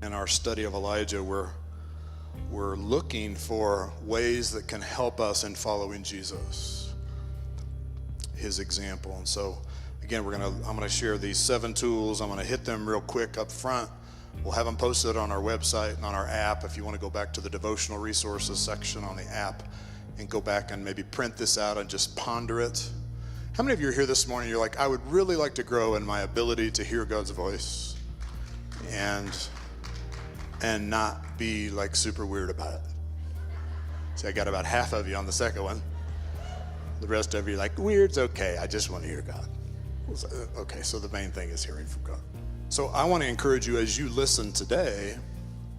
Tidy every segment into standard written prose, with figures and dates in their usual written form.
In our study of Elijah, we're looking for ways that can help us in following Jesus, his example. And so, again, I'm going to share these 7 tools. I'm going to hit them real quick up front. We'll have them posted on our website and on our app if you want to go back to the devotional resources section on the app and go back and maybe print this out and just ponder it. How many of you are here this morning, you're like, I would really like to grow in my ability to hear God's voice and not be like super weird about it? See, I got about half of you on the second one. The rest of you are like, weird's okay, I just want to hear God. Okay, so the main thing is hearing from God. So I want to encourage you as you listen today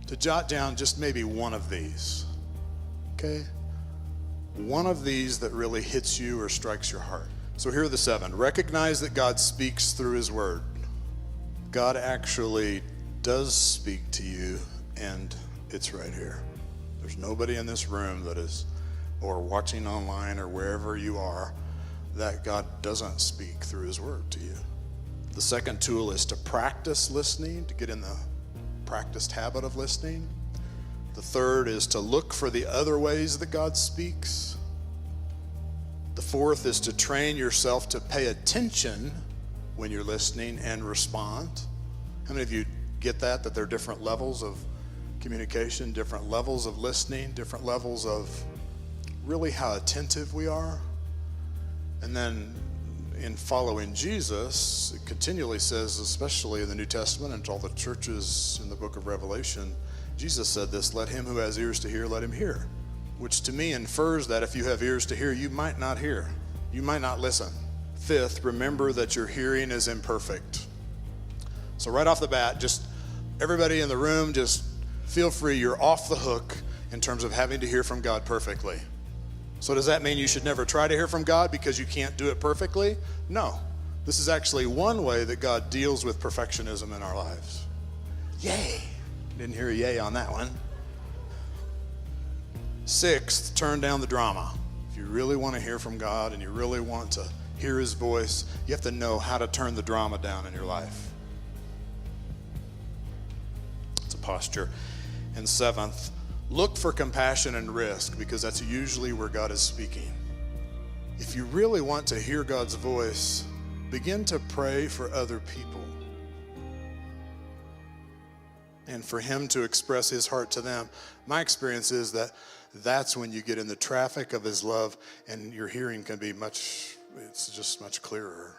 to jot down just maybe one of these, okay? One of these that really hits you or strikes your heart. So here are the 7. Recognize that God speaks through his word. God actually does speak to you, and it's right here. There's nobody in this room that is, or watching online or wherever you are, that God doesn't speak through his word to you. The second tool is to practice listening, to get in the practiced habit of listening. The third is to look for the other ways that God speaks. The fourth is to train yourself to pay attention when you're listening and respond. How many of you get that there are different levels of communication, different levels of listening, different levels of really how attentive we are? And then in following Jesus, it continually says, especially in the New Testament and to all the churches in the book of Revelation, Jesus said this, let him who has ears to hear, let him hear. Which to me infers that if you have ears to hear, you might not hear. You might not listen. Fifth, remember that your hearing is imperfect. So right off the bat, just everybody in the room, just feel free, you're off the hook in terms of having to hear from God perfectly. So does that mean you should never try to hear from God because you can't do it perfectly? No. This is actually one way that God deals with perfectionism in our lives. Yay. Didn't hear a yay on that one. Sixth, turn down the drama. If you really want to hear from God and you really want to hear his voice, you have to know how to turn the drama down in your life. It's a posture. And seventh, look for compassion and risk, because that's usually where God is speaking. If you really want to hear God's voice, begin to pray for other people and for him to express his heart to them. My experience is that that's when you get in the traffic of his love and your hearing can be it's just much clearer.